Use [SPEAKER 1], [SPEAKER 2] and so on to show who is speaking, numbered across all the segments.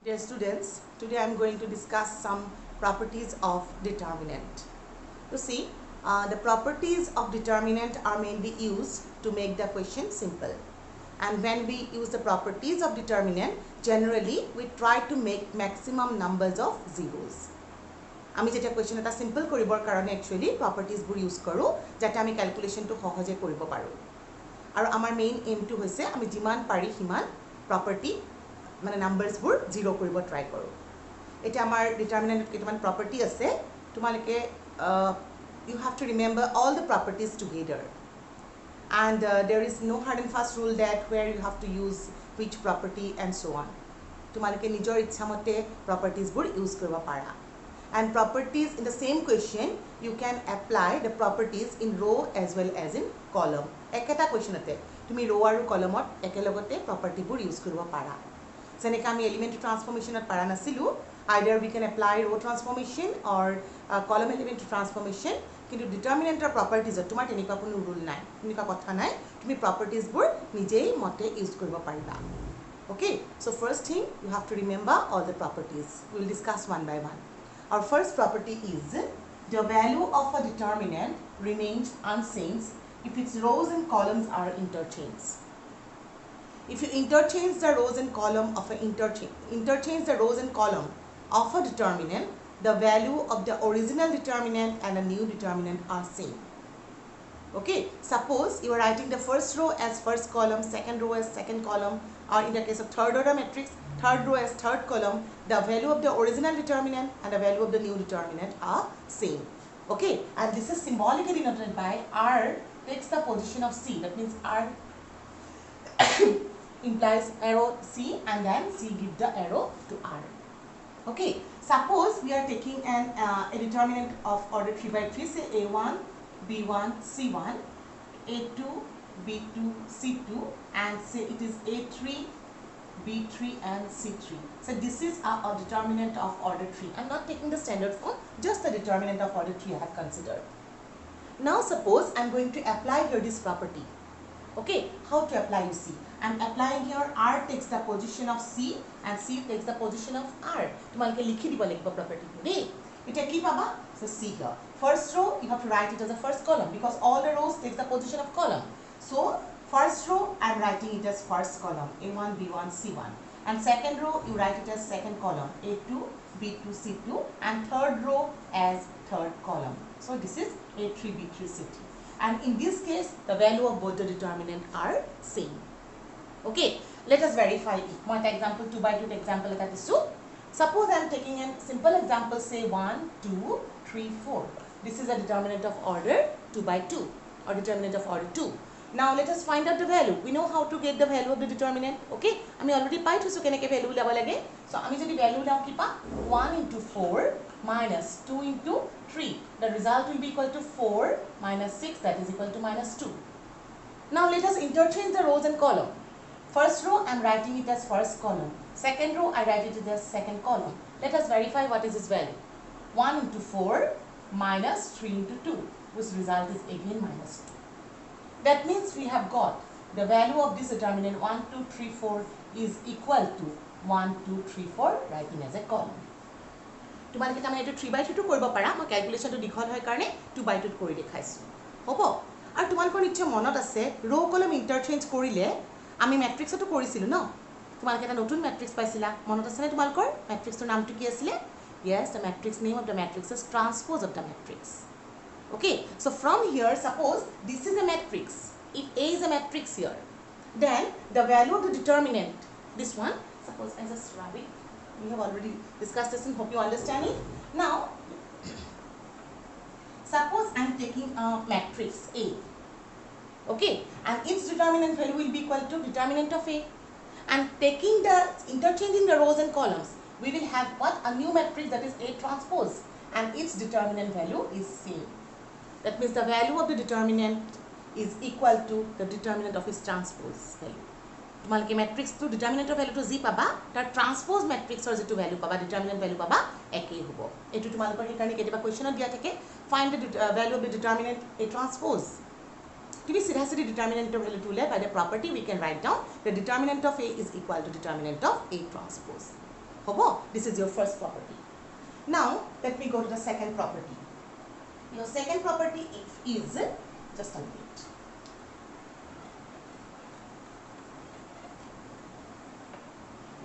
[SPEAKER 1] Dear students, today I am going to discuss some properties of determinant. You see, the properties of determinant are mainly used to make the question simple. And when we use the properties of determinant, generally we try to make maximum numbers of zeros. আমি যেটা question এটা simple কৰিবৰ কাৰণে actually প্ৰপাৰ্টিজবোৰ use কৰোঁ যাতে আমি ক্যালকুলেশনটো সহজে কৰিব পাৰোঁ আৰু আমাৰ মেইন এইমটো হৈছে আমি যিমান পাৰি সিমান প্ৰপাৰ্টি মানে নাম্বাৰসবোৰ জিৰো কৰিব ট্ৰাই কৰোঁ এটা আমাৰ ডিটাৰমিনেন্টত কেইটামান প্ৰপাৰ্টি আছে তোমালোকে you have to remember all the properties together and there is no hard and fast rule that where you have to use which property and so on তোমালোকে নিজৰ ইচ্ছামতে প্ৰপাৰ্টিজবোৰ ইউজ কৰিব পাৰা and properties in the same question you can apply the properties in row as well as in column eketa question ate tumi row aru column ot ekelogote property bur use koribo para jeneka ami element transformation ot para nasilu either we can apply row transformation or column element transformation kintu determinant or properties ot tumar tenika kono rule nai tenika kotha nai tumi properties bur nijei mote use koribo pariba okay so first thing you have to remember all the properties we will discuss one by one. Our first property is the value of a determinant remains unchanged if its rows and columns are interchanged. If you interchange the rows and column of a interchange the rows and column of a determinant, the value of the original determinant and a new determinant are same. Okay, suppose you are writing the first row as first column, second row as second column, or in the case of third order matrix, third row as third column, the value of the original determinant and the value of the new determinant are same. Okay, and this is symbolically denoted by R takes the position of C. That means R implies arrow C and then C gives the arrow to R. Okay, suppose we are taking a determinant of order 3 by 3, say A1, B1, C1, A2, B2, C2, and say it is A3, B3 and C3. So this is a determinant of order 3. I am not taking the standard form, just the determinant of order 3 I have considered. Now suppose I am going to apply here this property. Okay, how to apply you see. I am applying here R takes the position of C and C takes the position of R. Tumalke likhi dibo lagbo property today. It ki paba? So see here. First row you have to write it as a first column because all the rows takes the position of column. So first row I am writing it as first column A1, B1, C1 and second row you write it as second column A2, B2, C2 and third row as third column. So this is A3, B3, C3 and in this case the value of both the determinant are same. Okay, let us verify it. My example 2 by 2 example that is so. Suppose I am taking a simple example say 1, 2, 3, 4. This is a determinant of order 2 by 2 or determinant of order 2. Now let us find out the value. We know how to get the value of the determinant. Okay, I already pai thusu keneke value laba lage. So ami jodi value lao ki pa 1 into 4 minus 2 into 3. The result will be equal to 4 minus 6, that is equal to minus 2. Now let us interchange the rows and column. First row I am writing it as first column. Second row I write it as second column. Let us verify what is its value. 1 into 4 minus 3 into 2, which result is again minus 2. That means we have got the value of this determinant 1, 2, 3, 4 is equal to 1, 2, 3, 4 writing as a column. তোমালোকে তামানে এটো 3 by 2 টো কৰিব পাৰা মই ক্যালকুলেশনটো দীঘল হয় কাৰণে 2 by 2 কৰি দেখাইছো হ'ব আৰু তোমালোকৰ নিশ্চয় মনত আছে ৰো কলম ইন্টাৰচেঞ্জ কৰিলে আমি ম্যাট্ৰিক্সটো কৰিছিলো ন তোমালোকে এটা নতুন ম্যাট্ৰিক্স পাইছিলা মনত আছে নে তোমালোকৰ ম্যাট্ৰিক্সৰ নামটো কি আছিল yes the matrix name of the matrix is transpose of the matrix. Okay, so from here suppose this is a matrix. If A is a matrix here, then the value of the determinant, this one, suppose as a rabbit, we have already discussed this and hope you understand it. Now, suppose I am taking a matrix A, okay, and its determinant value will be equal to determinant of A, and taking the interchanging the rows and columns, we will have what a new matrix that is A transpose, and its determinant value is same. That means the value of the determinant is equal to the determinant of its transpose value. তোমালকে matrix to determinant of value to z পাবা তার transpose matrix or যেটো value পাবা determinant value পাবা একই হ'ব এটো তোমালকৰ হেকাৰণে কেতিয়াবা কোৱেশ্চনত দিয়া থাকে find the value of the determinant A transpose. To be seriously determinant of value to by the property we can write down the determinant of A is equal to determinant of A transpose. hobo. This is your first property. Now let me go to the second property. Your second property is just a minute.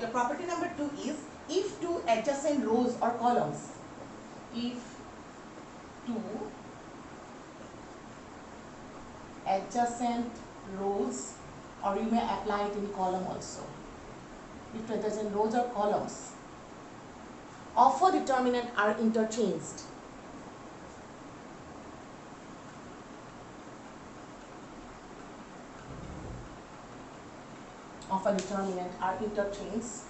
[SPEAKER 1] Your property number 2 is if two adjacent rows or columns, if two adjacent rows, or you may apply it in column also, if two adjacent rows or columns of a determinant are interchanged, of a determinant are interchanged,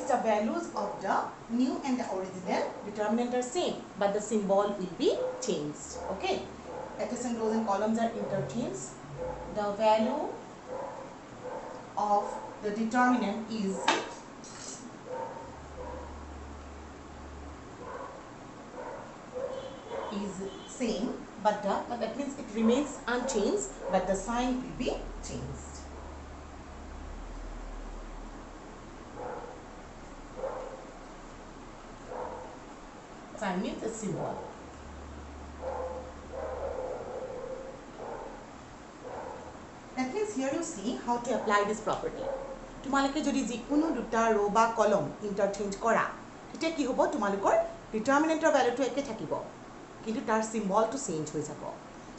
[SPEAKER 1] the values of the new and the original determinant are same, but the symbol will be changed. Okay, adjacent rows and columns are interchanged. The value of the determinant is same, but that means it remains unchanged, but the sign will be changed. Sign means a symbol. That means here you see how to apply this property. তোমালোকে যদি যিকোনো দুটা ৰো বা কলম interchange কৰা তেতিয়া কি হ'ব, তোমালোকৰ ডিটারমিনেন্টৰ ভ্যালুটো একে থাকিব, কিন্তু তাৰ সিম্বলটো চেঞ্জ হৈ যাব.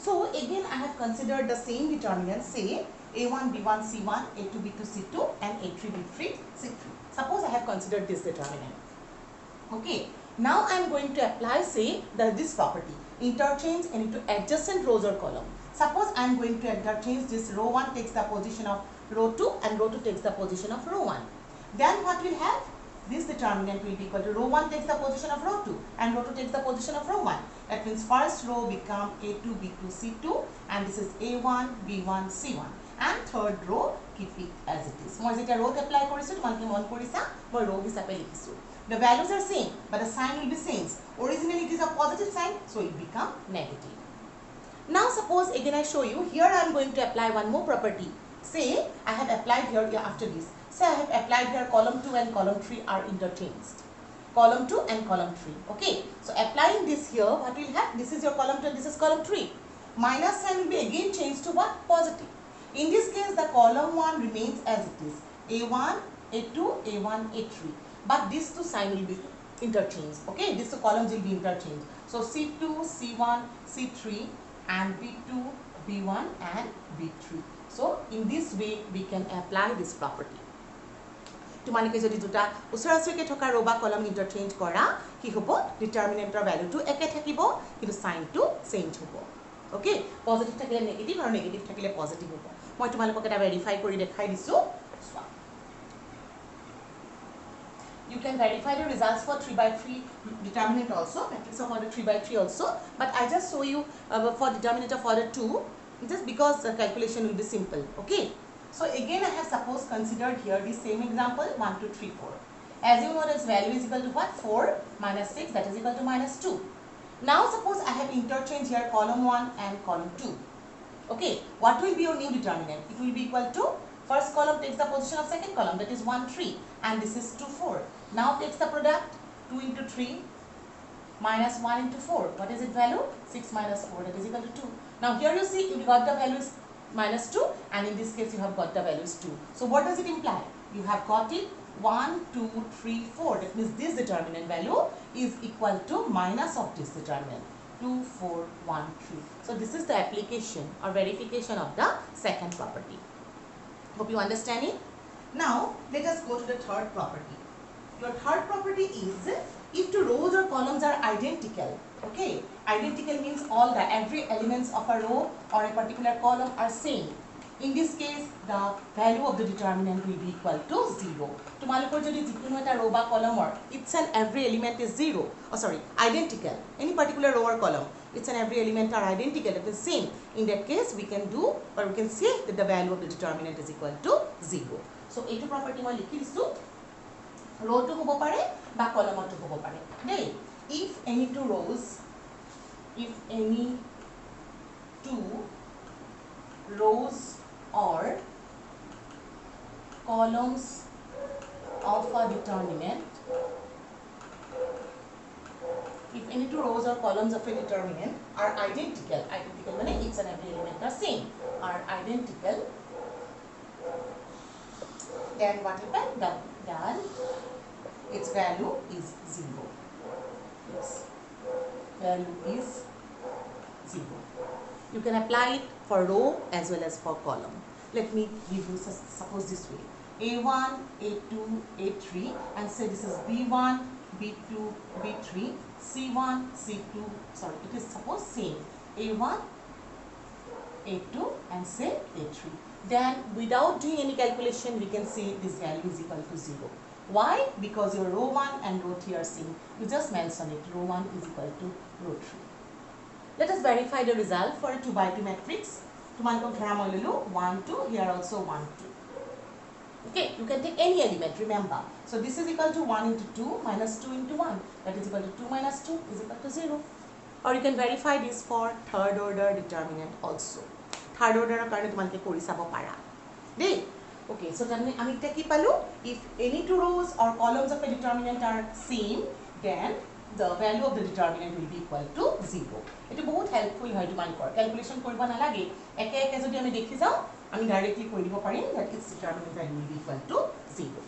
[SPEAKER 1] So again I have considered the same determinant, say a1 b1 c1 a2 b2 c2 and a3 b3 c3. Suppose I have considered this determinant. Okay, now I am going to apply, say, this property, interchange into adjacent rows or column. Suppose I am going to interchange this row 1 takes the position of row 2 and row 2 takes the position of row 1. Then what will have? This determinant will be equal to row 1 takes the position of row 2 and row 2 takes the position of row 1. That means first row become a2 b2 c2 and this is a1 b1 c1 and third row keep it as it is. Moi jeta row apply korisu tomalke mon korisa moi row hisabe likhisu. The values are same, but the sign will be changed. Originally it is a positive sign, so it become negative. Now suppose again I show you, here I am going to apply one more property. Say I have applied here after this. Say I have applied here column 2 and column 3 are interchanged. Column 2 and column 3. Okay. So applying this here, what will have? This is your column 2 and this is column 3. Minus sign will be again changed to what? Positive. In this case, the column 1 remains as it is. A1, A2, A1, A3. But these two sign will be interchanged. Okay, these two columns will be interchanged. So C2, C1, C3 and B2, B1 and B3. So in this way we can apply this property. তোমালোকে যদি দুটা উচৰাচৰিকে থকা ৰো বা কলম interchange কৰা কি হ'ব, ডিটারমিনেন্টৰ ভ্যালুটো একে থাকিব কিন্তু সাইনটো চেঞ্জ হ'ব. ওকে, পজিটিভ থাকিলে নেগেটিভ আৰু নেগেটিভ থাকিলে পজিটিভ হ'ব. মই তোমালোকক এটা ভেৰিফাই কৰি দেখাই দিছো. You can verify the results for 3/3 determinant also, matrix of order 3/3 also, but I just show you for determinant of order 2 just because the calculation will be simple. Okay, so again I have suppose considered here the same example 1 2 3 4. As you know, this value is equal to what? 4 minus 6, that is equal to minus 2. Now suppose I have interchanged here column 1 and column 2. Okay, what will be your new determinant? It will be equal to first column takes the position of second column, that is 1 3 and this is 2 4. Now takes the product 2 into 3 minus 1 into 4. What is its value? 6 minus 4, that is equal to 2. Now here you see you got the values minus 2 and in this case you have got the values 2. So what does it imply? You have got it 1 2 3 4. That means this determinant value is equal to minus of this determinant 2 4 1 3. So this is the application or verification of the second property. Hope you understand it. Now let us go to the third property. Your third property is if two rows or columns are identical. Okay, identical means every elements of a row or a particular column are same. In this case, the value of the determinant will be equal to 0. তোমালোকৰ যদি যিকোনো এটা row বা column or its and every element is 0. Oh sorry, identical. Any particular row or column, its and every element are identical. It is same. In that case, we can do or we can say that the value of the determinant is equal to 0. So, এইটো property মই লিখি দিছো. Row to hobo pare ba column to hobo pare. Dey, if any two rows columns of a determinant, if any two rows or columns of a determinant are identical means each and every element are same, are identical, then what happens? Then its value is 0. Yes, value is 0. You can apply it for row as well as for column. Let me give you, suppose this way, A1, A2, A3, and say this is B1, B2, B3, C1, C2, sorry, it is suppose same, A1, A2, and say A3. Then without doing any calculation, we can say this value is equal to 0. Why? Because your row 1 and row 3 are same. You just mention it, row 1 is equal to row 3. Let us verify the result for a 2 by 2 matrix. 1, 2, here also 1, 2. Okay, you can take any element, remember. So this is equal to 1 into 2 minus 2 into 1. That is equal to 2 minus 2 is equal to 0. Or you can verify this for third order determinant also. Third order karone tumalke kori sabo para. Okay, so then ami eta ki palu, if any two rows or columns of a determinant are same, then the value of the determinant will be equal to 0. It बहुत helpful হয় তোমালোকৰ calculation কৰিব নালাগে, একে একে যদি আমি দেখি যাও আমি directly কৈ দিব পাৰিম that its determinant value will be equal to 0.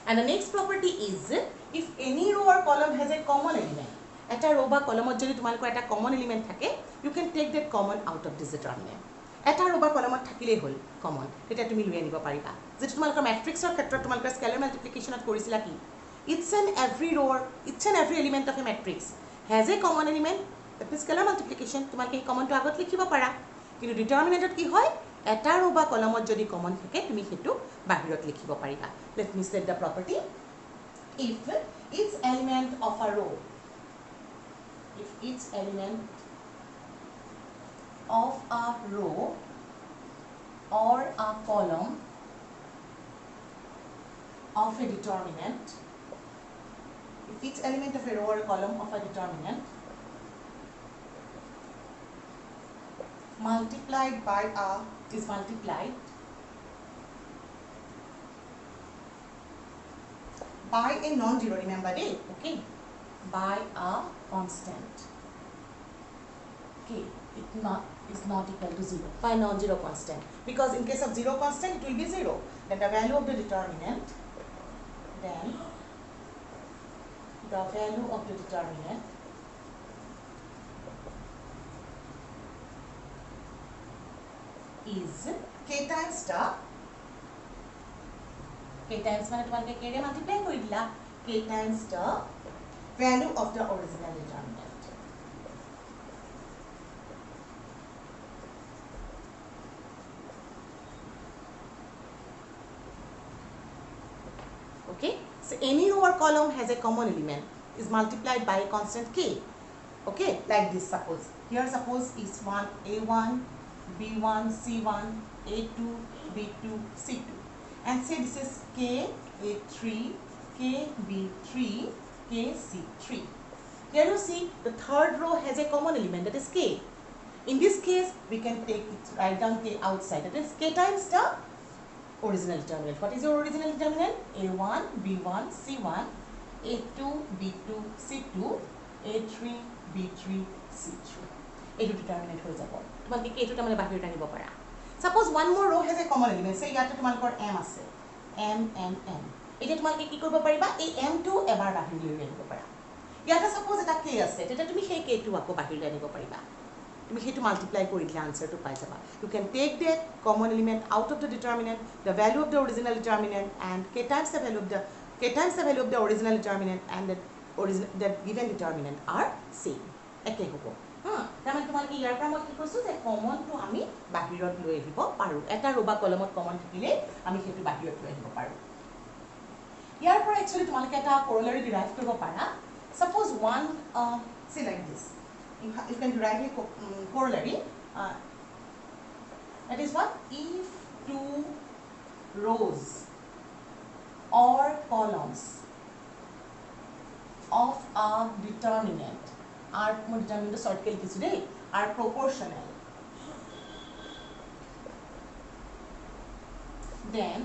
[SPEAKER 1] And the next property is, if any row or column has a common element, এটা row বা column যদি তোমালোকৰ এটা common element থাকে, you can take that common out of this determinant. এটা row বা column থাকিলেই হ'ল common, তেতিয়া তুমি লৈ আনিব পাৰিবা। যেটো তোমালোকৰ matrixৰ ক্ষেত্ৰত তোমালোকৰ scalar multiplicationত কৰিছিলা কি, each and every element of a matrix has a common element, that means scalar multiplication, তোমালোকে এই common টো আগত লিখিব পাৰা। কিন্তু determinantত কি হয়, এটা row বা column যদি common থাকে তুমি হেতু বাহিৰত লিখিব পাৰিবা। Let me set the property. If each element of a row, if each element of a row or a column of a determinant, if each element of a row or a column of a determinant multiplied by a is multiplied by a non-zero, remember it, okay, by a constant, okay, is not equal to 0, by non-zero constant, because in case of zero constant it will be 0, then the value of the determinant, is k times the, k times মানে তোমালোকে k ৰে multiply কৰি দিলা, k times the value of the original determinant. Okay, so any row or column has a common element is multiplied by a constant k. Okay, like this, suppose here suppose is one A1, B1, C1, A2, B2, C2, and say this is k A3, k B3, k C3. Here you see the third row has a common element, that is k. In this case we can take it, write down k outside, that is k times the original determinant. What is your original determinant? A1, B1, C1, A2, B2, C2, A3, B3, C3. এইটো determinant হৈ যাব। তোমালোকে এইটো মানে বাহিৰত আনিব পাৰা। Suppose one more row has a common element. Say ইয়াতে তোমালোকৰ m আছে, m n n। এতিয়া তোমালোকে কি কৰিব পাৰিবা, এই m টো এবাৰ বাহিৰলৈ আনিব পাৰা। ইয়াতে suppose এটা k আছে, তেতিয়া তুমি সেই k টো আকৌ বাহিৰলৈ আনিব পাৰিবা। তুমি হেতু মাল্টিপ্লাই কৰি দিলে আনসাৰটো পাই যাবা। You can take that common element out of the determinant, the value of the original determinant, and k times the value of the original determinant and that given determinant are same. একে হ'ব। তাৰমানে তোমালোকে ইয়াৰ পৰা মই কি কৈছো যে কমনটো আমি বাহিৰত লৈ আহিব পাৰো। এটা row বা columnত কমন থাকিলে আমি হেতু বাহিৰত লৈ আহিব পাৰো। ইয়াৰ পৰা actually তোমালোকে এটা corollary derive কৰিব পাৰা। Suppose one say like this, you can derive a corollary, that is what, if two rows or columns of a determinant are, determinant short ke likhisu dei, are proportional, then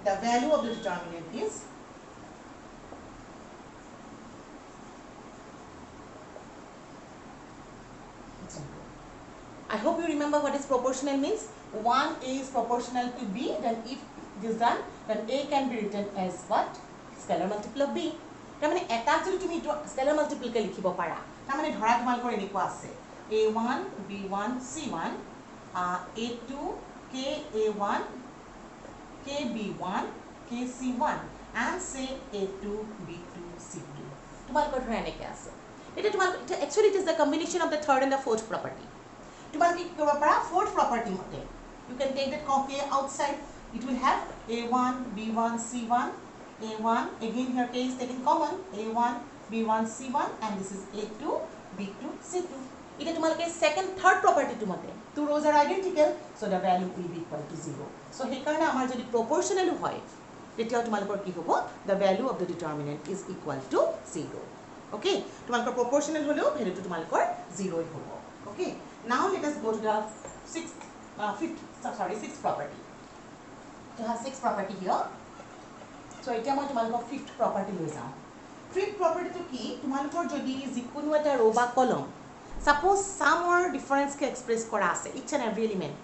[SPEAKER 1] the value of the determinant is I hope you remember what is proportional means. 1 is proportional to b, then if it is done, then a can be written as what? Scalar multiple of b. তাৰমানে এটা যদি তুমি এটা scalar multiple কে লিখিব পাৰা, তাৰমানে ধৰা তোমালোকৰ এনেকুৱা আছে a1 b1 c1 a2 ka1 kb1 kc1 and say a2 b2 c2 তোমালোকৰ ধৰা এনেকৈ আছে। এটা তোমালোক actually it is the combination of the third and the fourth property. তোমালোকে কি কৰিব পাৰা fourth property মতে you can take that copy outside. It will have a1 b1 c1 a1 again here k is taken common a1 b1 c1 and this is a2 b2 c2. Ita tumalke second third property to mate two rows are identical, so the value will be equal to 0. So he karone amar jodi proportional hoy tetia tumalkor ki hobo the value of the determinant is equal to 0. Okay, tumalkor proportional holeo value to tumalkor 0 hobo. Okay, now let us go to the sixth property. You have sixth property here. So এতিয়া মই তোমালোকক fifth property লৈ যাম। fifth property to কি তোমালোকৰ যদি যিকোনো এটা ৰো বা কলম suppose sum or difference K express কৰা আছে each and every element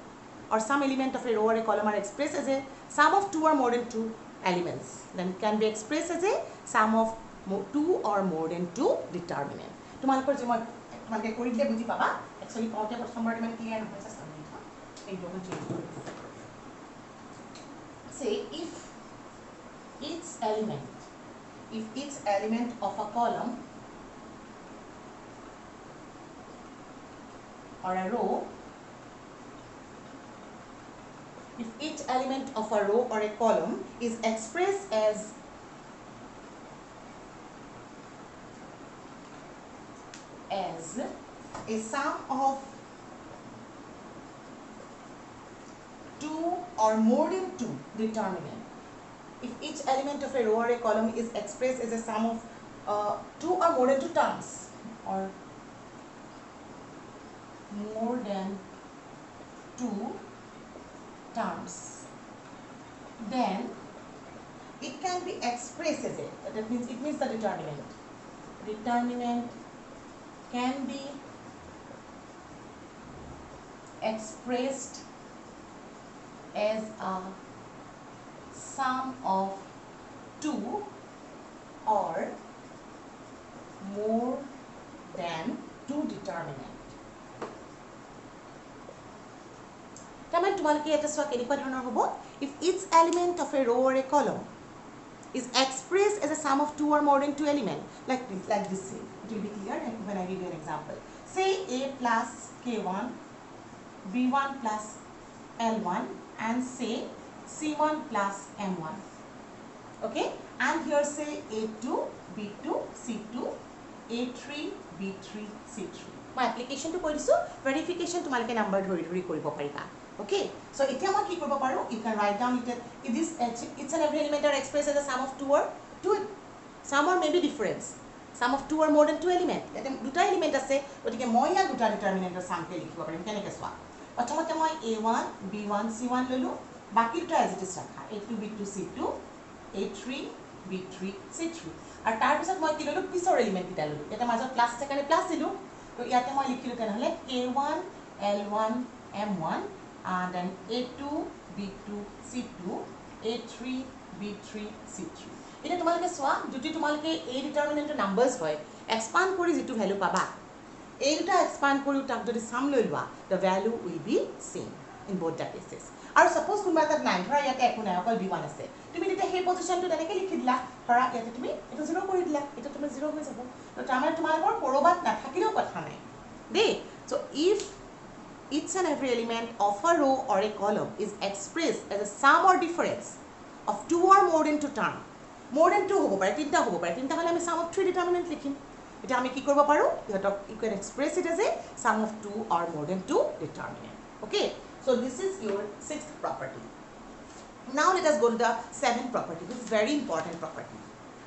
[SPEAKER 1] or some element of a row or a column are expressed as a sum of two or more than two elements, then can be expressed as a sum of two or more than two determinant. তোমালোকৰ যে মই তোমালোকে কৰি দিলে বুজি পাবা actually পাওঁতে প্ৰথমবাৰ ইমান ক্লিয়াৰ নহয় চেষ্টা কৰি থা এই দুটো চেঞ্জ কৰি say if each element of a column or a row, if each element of a row or a column is expressed as a sum of two or more than two determinant. If each element of a row or a column is expressed as a sum of two or more than two terms or more than two terms, then it can be expressed as a, that means it means the determinant can be expressed as a sum of two or more than two determinant. তাৰমানে তোমালোকে এটা চোৱা কেনেকুৱা ধৰণৰ হ'ব if each element of a row or a column is expressed as a sum of two or more than two element like this say it will be clear when I give you an example. Say a plus k1 b1 plus l1 and say c1 plus m1. Okay, and here say a2 b2 c2 a3 b3 c3. My application to koi disu verification tumalke number dhori koribo pariba. Okay, so etia moi ki koribo paru, you can write down it if this each and every element are expressed as a sum of two or two sum or maybe difference sum of two or more than two element ete duta element ase otike moi ya duta determinant er sum ke likhibo parim keneke swa prothomate moi a1 b1 c1 lolu baki duta as it is rakha a2 b2 c2 a3 b3 c3 আর তার পিছত মই কি ললো পিছৰ element কিটা ললো এটা মাজত প্লাস আছে কাৰণে প্লাস দিলো তো ইয়াতে মই লিখিলো তেনেহলে k1 l1 m1 and then a2 b2 c2 a3 b3 c3 এটা তোমালকে সোয়া যদি তোমালকে এই ডিটারমিনেন্টৰ নাম্বাৰস হয় এক্সপান্ড কৰি যেটো ভ্যালু পাবা এই দুটা এক্সপান্ড কৰি তাক যদি সাম লৈ লোৱা the value will be same in both the cases. আৰু suppose কোনবা এটা নাই ধৰা ইয়াতে একো নাই অকল b1 আছে তুমি তেতিয়া সেই পজিশনটো তেনেকৈ লিখি দিলা ধৰা ইয়াতে তুমি এটা 0 কৰি দিলা এটা তুমি 0 হৈ যাব তো তাৰমানে তোমালোকৰ কৰবাত নাথাকিলেও কথা নাই দে so if each and every element of a row or a column is expressed as a sum or difference of two or more than two term more than two হ'ব পাৰে তিনটা হ'ব পাৰে তিনটা হলে আমি sum of three determinant লিখিম এটা আমি কি কৰিব পাৰো ইহতক you can express it as a sum of two or more than two determinant. Okay, so this is your sixth property. Now let us go to the seventh property. This is very important property.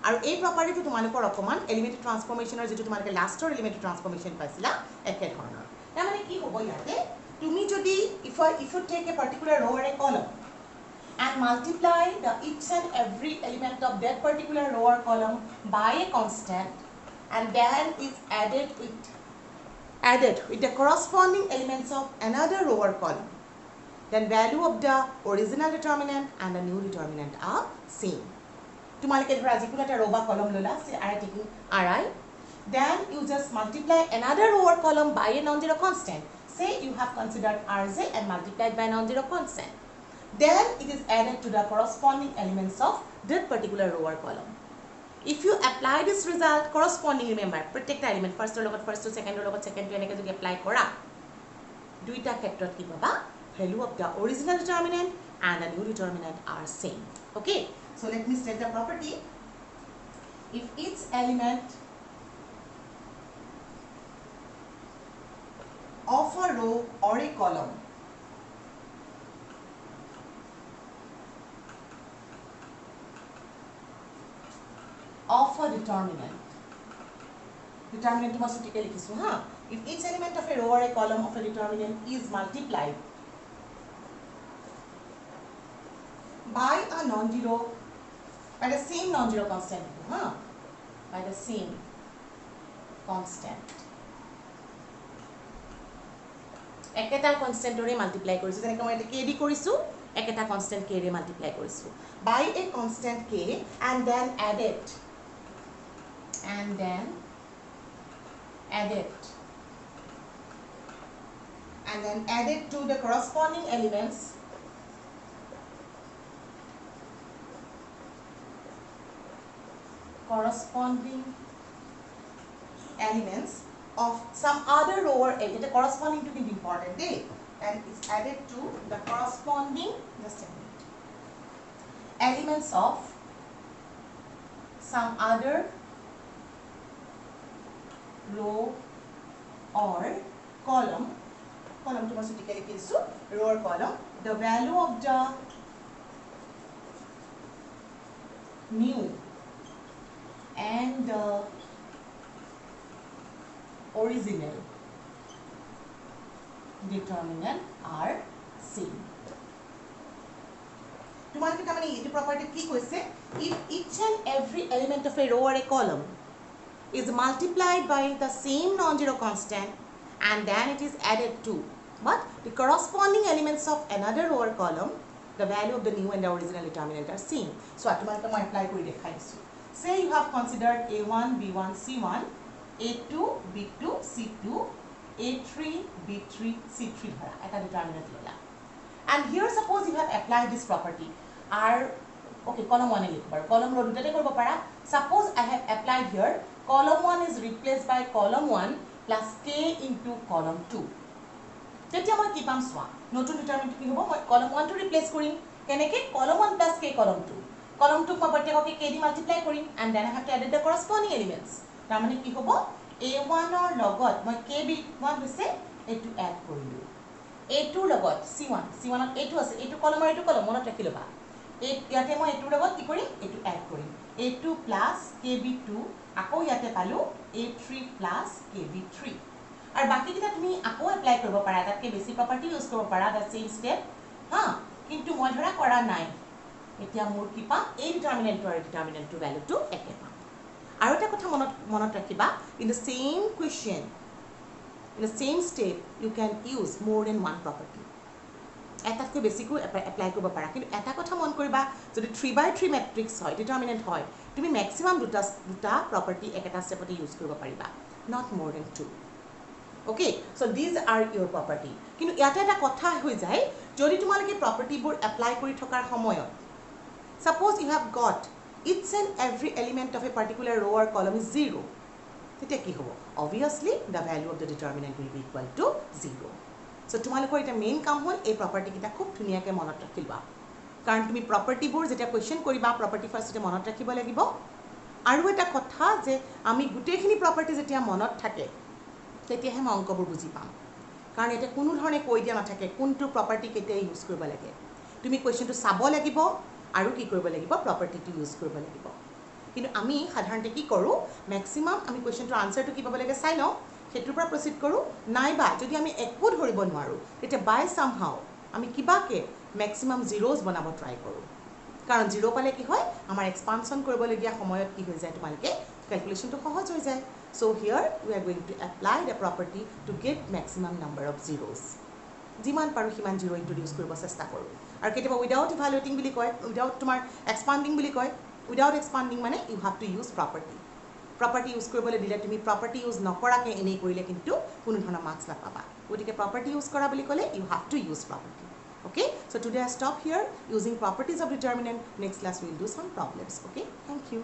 [SPEAKER 1] আৰু এই property তোমালোকৰ অকমান elementary transformation যেটো তোমালোকে লাষ্টৰ elementary transformation পাইছিলা একে ধৰণৰ তাৰমানে কি হ'ব ইয়াতে তুমি যদি if you take a particular row or a column and multiply the each and every element of that particular row or column by a constant, and then is added with the corresponding elements of another row or column, then value of the original determinant and the new determinant are same. Tumalike dhora jikunu eta row ba column lola, say I am taking Ri, then you just multiply another row or column by a non-zero constant. Say you have considered Rj and multiplied by non-zero constant. Then it is added to the corresponding elements of that particular row or column. If you apply this result corresponding, remember, protect element first logot first to second logot second to enake jodi apply kora, duita khetrot ki baba value of the original determinant and the new determinant are same. Okay, so let me state the property. If each element of a row or a column of a determinant to must take likhisu ha, if each element of a row or a column of a determinant is multiplied by a non-zero, by the same non-zero constant ha, by the same constant, eketa constant ore multiply korisu, jeneke moi eta k di korisu, eketa constant k re multiply korisu by a constant k, and then add it to the corresponding elements of some other row or element. The corresponding to be important day, and it's added to the corresponding, just a minute, elements of some other row or column to must take likhisu row or column, the value of the new and the original determinant are same. Tumalike tamane etu property ki koise, if each and every element of a row or a column is multiplied by the same non-zero constant, and then it is added to but the corresponding elements of another row or column, the value of the new and the original determinant are same. So atumalike moi apply kori dekhai disu. Say you have considered a1 b1 c1, a2 b2 c2, a3 b3 c3 dhara eta determinant lola, and here suppose you have applied this property r, okay, column 1 e likhibar, column row dutate koribo para. Suppose I have applied here column 1 is replaced by column 1 plus k into column 2. Tetia moi ki pam swa notun determinant ki hobo, moi column 1 to replace korim keneke column 1 plus k column 2, column 2 moi protyekoke k di multiply korim, and then I have to add the corresponding elements. Tar mane ki hobo a1 or logot moi k b1 hoise etu add korilu, a2 logot c1 ot a2 ase, a2 column or a2 column monot rakhi loba, ইয়াতে মই a2 লগত কি কৰিম এটো add কৰিম, a2 plus kb2 আকৌ ইয়াতে পালো a3 plus kb3, আৰু বাকি কিটা তুমি আকৌ এপ্লাই কৰিব পাৰা, তাতকে বেছি প্ৰপাৰ্টি ইউজ কৰিব পাৰা, দা সেম স্টেপ হা, কিন্তু মই ধৰা কৰা নাই, এতিয়া মোৰ কি পাম এই ডিটাৰমিনেন্টৰ ভ্যালুটো একে পাম। আৰু এটা কথা মনত ৰাখিবা, in the same question, in the same step you can use more than one property, এটাতকৈ বেছিকৈ এপ্লাই কৰিব পাৰা, কিন্তু এটা কথা মন কৰিবা, যদি 3/3 ম্যাট্ৰিক্স হয় ডিটাৰমিনেন্ট হয়, তুমি ম্যাক্সিমাম দুটা প্ৰপাৰ্টি একেটা স্টেপতে ইউজ কৰিব পাৰিবা, not more than 2. Okay, so these are your property. কিন্তু ইয়াতে এটা কথা হৈ যায়, যদি তোমালোকে প্ৰপাৰ্টিবোৰ এপ্লাই কৰি থকাৰ সময়ত suppose you have got each and every element of a particular row or column is 0, তেতিয়া কি হ'ব, obviously the value of the determinant will be equal to 0. So তোমালোকৰ এটা মেইন কাম হ'ল এই প্ৰপাৰ্টি কিটা খুব ধুনিয়াকৈ মনত ৰাখিবা, কাৰণ তুমি প্ৰপাৰ্টিবোৰ যেতিয়া কোৱেশ্চন কৰিবা প্ৰপাৰ্টি ফাৰ্ষ্টতে মনত ৰাখিব লাগিব। আৰু এটা কথা যে আমি গোটেইখিনি প্ৰপাৰ্টি যেতিয়া মনত থাকে তেতিয়াহে মই অংকবোৰ বুজি পাম, কাৰণ এটা কোনো ধৰণে কৈ দিয়া নাথাকে কোনটো প্ৰপাৰ্টি কেতিয়া ইউজ কৰিব লাগে, তুমি কোৱেশ্চনটো চাব লাগিব আৰু কি কৰিব লাগিব প্ৰপাৰ্টিটো ইউজ কৰিব লাগিব। কিন্তু আমি সাধাৰণতে কি কৰোঁ, ম্যাক্সিমাম আমি কোৱেশ্চনটোৰ আনসাৰটো কি পাব লাগে চাই লওঁ, সেটোৰ পৰা প্ৰসিড কৰোঁ, নাইবা যদি আমি একো ধৰিব নোৱাৰোঁ তেতিয়া বাই সামহাও আমি কিবাকে ম্যাক্সিমাম জিৰোজ বনাব ট্ৰাই কৰোঁ কাৰণ জিৰো পালে কি হয় আমাৰ এক্সপানশন কৰিবলগীয়া সময়ত কি হৈ যায় তোমালোকে ক্যালকুলেশনটো সহজ হৈ যায় so here we are going to apply the property to get maximum number of zeros যিমান পাৰো সিমান জিৰো ইন্ট্ৰোডিউস কৰিব চেষ্টা কৰোঁ আৰু কেতিয়াবা উইদাউট ইভালুয়েটিং বুলি কয় উইদাউট তোমাৰ এক্সপান্ডিং বুলি কয় উইদাউট এক্সপান্ডিং মানে you have to use property use কৰিবলৈ দিলে তুমি property ইউজ নকৰাকে এনে কৰিলে কিন্তু কোনো ধৰণৰ মাৰ্কস নাপাবা গতিকে property ইউজ কৰা বুলি ক'লে you have to use property okay so today I stop here using properties of determinant next class we will do some problems okay thank you